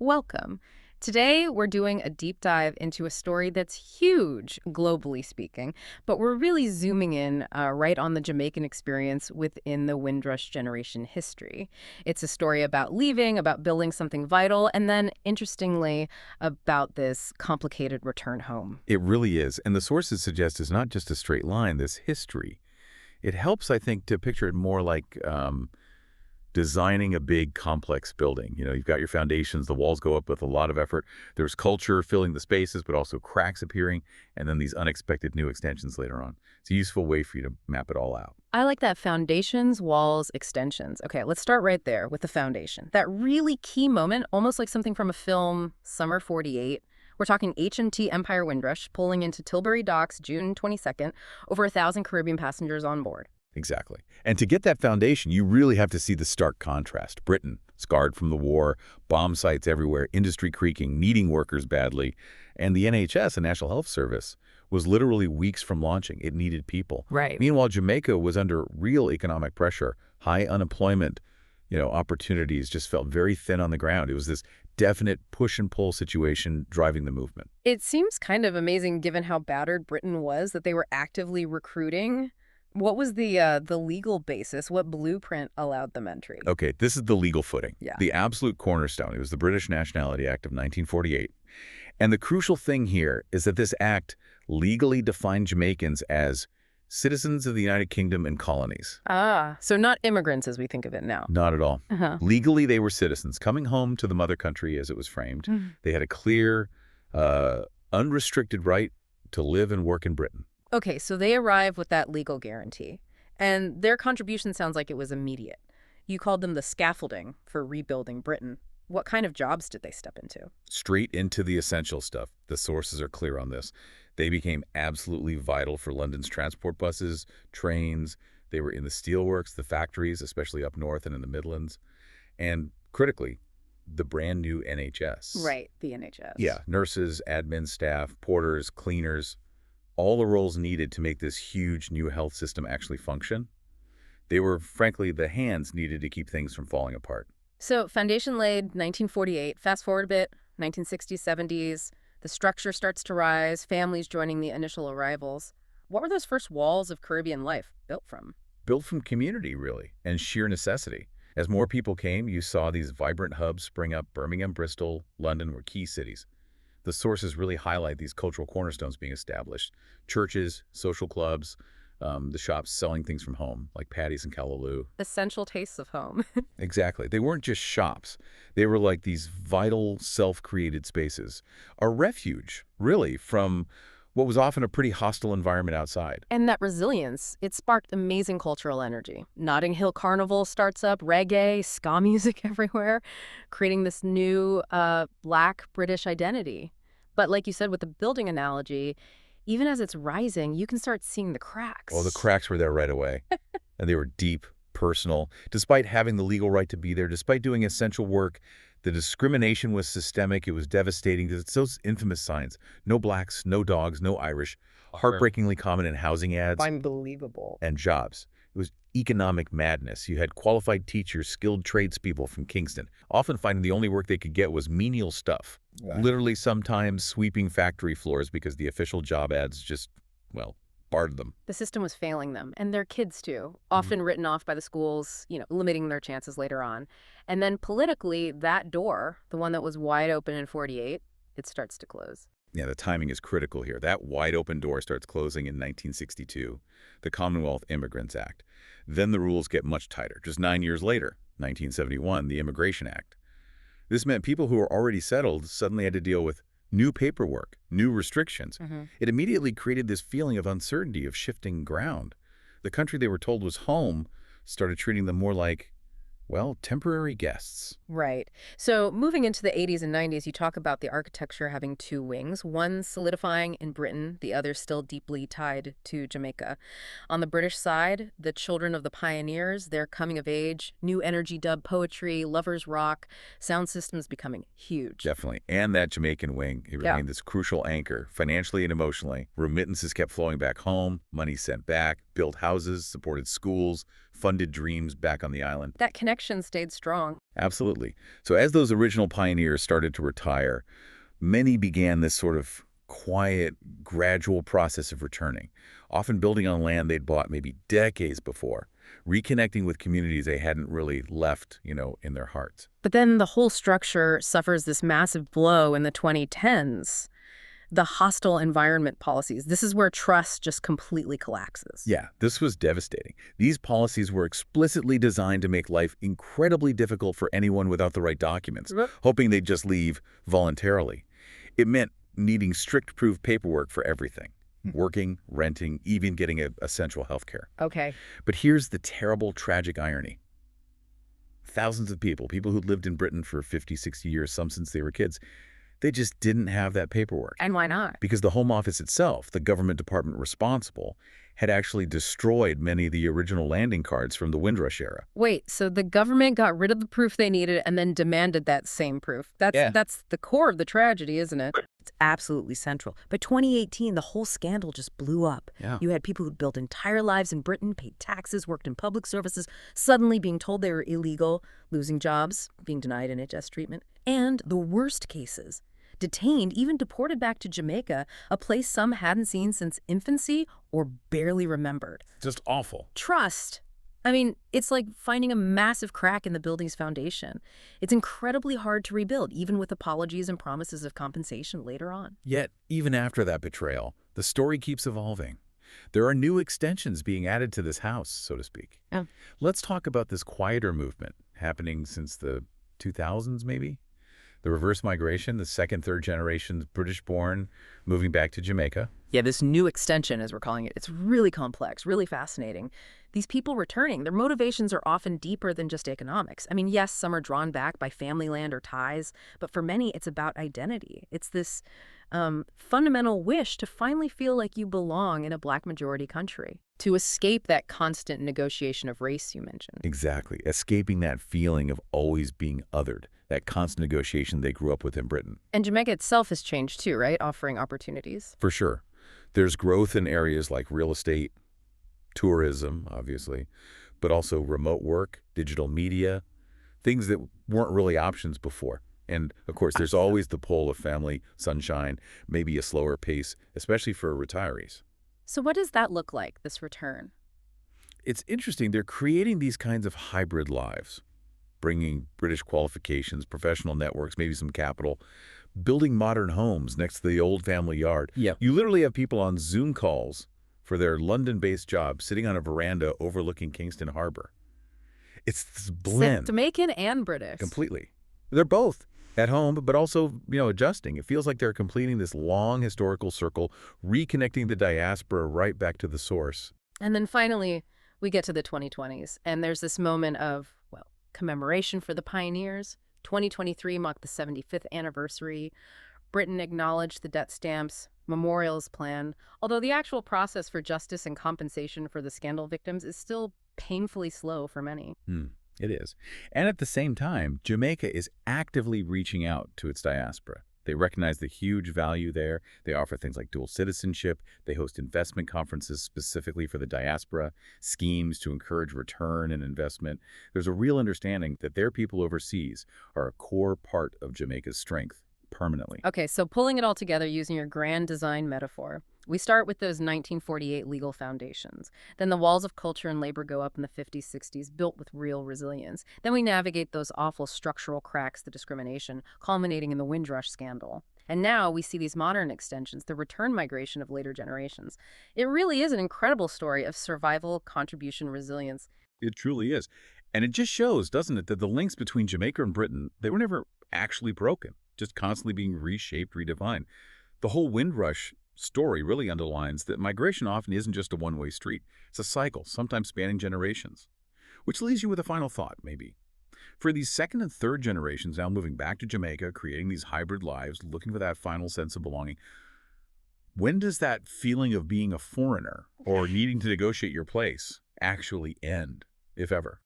Welcome. Today, we're doing a deep dive into a story that's huge, globally speaking, but we're really zooming in right on the Jamaican experience within the Windrush generation history. It's a story about leaving, about building something vital, and then, interestingly, about this complicated return home. It really is. And the sources suggest it's not just a straight line, this history. It helps, I think, to picture it more like designing a big, complex building. You know, you've got your foundations, the walls go up with a lot of effort. There's culture filling the spaces, but also cracks appearing, and then these unexpected new extensions later on. It's a useful way for you to map it all out. I like that foundations, walls, extensions. Okay, let's start right there with the foundation. That really key moment, almost like something from a film, Summer 48. We're talking H&T Empire Windrush pulling into Tilbury Docks June 22nd, over 1,000 Caribbean passengers on board. Exactly. And to get that foundation, you really have to see the stark contrast. Britain, scarred from the war, bomb sites everywhere, industry creaking, needing workers badly. And the NHS, the National Health Service, was literally weeks from launching. It needed people. Right. Meanwhile, Jamaica was under real economic pressure, high unemployment, opportunities just felt very thin on the ground. It was this definite push and pull situation driving the movement. It seems kind of amazing given how battered Britain was that they were actively recruiting. What was the legal basis? What blueprint allowed them entry? Okay, this is the legal footing. Yeah. The absolute cornerstone. It was the British Nationality Act of 1948. And the crucial thing here is that this act legally defined Jamaicans as citizens of the United Kingdom and colonies. Ah, so not immigrants as we think of it now. Not at all. Uh-huh. Legally, they were citizens coming home to the mother country as it was framed. Mhm. They had a clear, unrestricted right to live and work in Britain. Okay, so they arrive with that legal guarantee, and their contribution sounds like it was immediate. You called them the scaffolding for rebuilding Britain. What kind of jobs did they step into? Straight into the essential stuff. The sources are clear on this. They became absolutely vital for London's transport buses, trains. They were in the steelworks, the factories, especially up north and in the Midlands. And critically, the brand new NHS. Right, the NHS. Yeah, nurses, admin staff, porters, cleaners, all the roles needed to make this huge new health system actually function. They were, frankly, the hands needed to keep things from falling apart. So foundation laid 1948. Fast forward a bit, 1960s, 70s. The structure starts to rise, families joining the initial arrivals. What were those first walls of Caribbean life built from? Built from community, really, and sheer necessity. As more people came, you saw these vibrant hubs spring up. Birmingham, Bristol, London were key cities. The sources really highlight these cultural cornerstones being established. Churches, social clubs, the shops selling things from home, like Patty's and Callaloo. Essential tastes of home. Exactly. They weren't just shops. They were like these vital, self-created spaces. A refuge, really, from what was often a pretty hostile environment outside. And that resilience, it sparked amazing cultural energy. Notting Hill Carnival starts up, reggae, ska music everywhere, creating this new Black British identity. But like you said with the building analogy, even as it's rising, you can start seeing the cracks. Well, the cracks were there right away, and they were deep, personal. Despite having the legal right to be there, despite doing essential work, the discrimination was systemic. It was devastating. It's those infamous signs. No blacks, no dogs, no Irish. Heartbreakingly common in housing ads. Unbelievable. And jobs. It was economic madness. You had qualified teachers, skilled tradespeople from Kingston, often finding the only work they could get was menial stuff. Right. Literally sometimes sweeping factory floors because the official job ads just, barred them. The system was failing them, and their kids too, often written off by the schools, limiting their chances later on. And then politically, that door, the one that was wide open in 48, it starts to close. Yeah, the timing is critical here. That wide open door starts closing in 1962, the Commonwealth Immigrants Act. Then the rules get much tighter. Just 9 years later, 1971, the Immigration Act. This meant people who were already settled suddenly had to deal with new paperwork, new restrictions. It immediately created this feeling of uncertainty, of shifting ground. The country they were told was home started treating them more like, temporary guests. Right. So moving into the 80s and 90s, you talk about the architecture having two wings, one solidifying in Britain, the other still deeply tied to Jamaica. On the British side, the children of the pioneers, their coming of age, new energy dub poetry, lovers rock, sound systems becoming huge. Definitely. And that Jamaican wing, it remained this crucial anchor, financially and emotionally. Remittances kept flowing back home, money sent back, built houses, supported schools, funded dreams back on the island. That connection stayed strong. Absolutely. So as those original pioneers started to retire, many began this sort of quiet, gradual process of returning, often building on land they'd bought maybe decades before, reconnecting with communities they hadn't really left, in their hearts. But then the whole structure suffers this massive blow in the 2010s. The hostile environment policies. This is where trust just completely collapses. Yeah, this was devastating. These policies were explicitly designed to make life incredibly difficult for anyone without the right documents, Yep. hoping they'd just leave voluntarily. It meant needing strict proof paperwork for everything. Working, renting, even getting essential health care. Okay. But here's the terrible, tragic irony. Thousands of people who'd lived in Britain for 50, 60 years, some since they were kids, they just didn't have that paperwork. And why not? Because the Home Office itself, the government department responsible, had actually destroyed many of the original landing cards from the Windrush era. Wait, so the government got rid of the proof they needed and then demanded that same proof. That's the core of the tragedy, isn't it? It's absolutely central. By 2018, the whole scandal just blew up. Yeah. You had people who'd built entire lives in Britain, paid taxes, worked in public services, suddenly being told they were illegal, losing jobs, being denied NHS treatment. And the worst cases, detained, even deported back to Jamaica, a place some hadn't seen since infancy or barely remembered. Just awful. Trust. I mean, it's like finding a massive crack in the building's foundation. It's incredibly hard to rebuild, even with apologies and promises of compensation later on. Yet, even after that betrayal, the story keeps evolving. There are new extensions being added to this house, so to speak. Oh. Let's talk about this quieter movement happening since the 2000s, maybe? The reverse migration, the second, third generations British-born moving back to Jamaica. Yeah, this new extension, as we're calling it, it's really complex, really fascinating. These people returning, their motivations are often deeper than just economics. I mean, yes, some are drawn back by family land or ties, but for many, it's about identity. It's this fundamental wish to finally feel like you belong in a Black majority country, to escape that constant negotiation of race you mentioned. Exactly. Escaping that feeling of always being othered, that constant negotiation they grew up with in Britain. And Jamaica itself has changed too, right? Offering opportunities. For sure. There's growth in areas like real estate, tourism, obviously, but also remote work, digital media, things that weren't really options before. And, of course, there's always the pull of family, sunshine, maybe a slower pace, especially for retirees. So what does that look like, this return? It's interesting. They're creating these kinds of hybrid lives, bringing British qualifications, professional networks, maybe some capital, building modern homes next to the old family yard. Yeah. You literally have people on Zoom calls for their London-based jobs sitting on a veranda overlooking Kingston Harbor. It's this blend. Jamaican and British. Completely. They're both at home, but also, adjusting. It feels like they're completing this long historical circle, reconnecting the diaspora right back to the source. And then finally, we get to the 2020s, and there's this moment of, well, commemoration for the pioneers. 2023 marked the 75th anniversary. Britain acknowledged the debt stamps, memorials planned, although the actual process for justice and compensation for the scandal victims is still painfully slow for many. It is. And at the same time, Jamaica is actively reaching out to its diaspora. They recognize the huge value there. They offer things like dual citizenship. They host investment conferences specifically for the diaspora, schemes to encourage return and investment. There's a real understanding that their people overseas are a core part of Jamaica's strength permanently. Okay, so pulling it all together using your grand design metaphor, we start with those 1948 legal foundations. Then the walls of culture and labor go up in the 50s, 60s, built with real resilience. Then we navigate those awful structural cracks, the discrimination, culminating in the Windrush scandal. And now we see these modern extensions, the return migration of later generations. It really is an incredible story of survival, contribution, resilience. It truly is. And it just shows, doesn't it, that the links between Jamaica and Britain, they were never actually broken, just constantly being reshaped, redefined. The whole Windrush story really underlines that migration often isn't just a one-way street. It's a cycle, sometimes spanning generations. Which leaves you with a final thought, maybe. For these second and third generations now moving back to Jamaica, creating these hybrid lives, looking for that final sense of belonging, when does that feeling of being a foreigner or needing to negotiate your place actually end, if ever?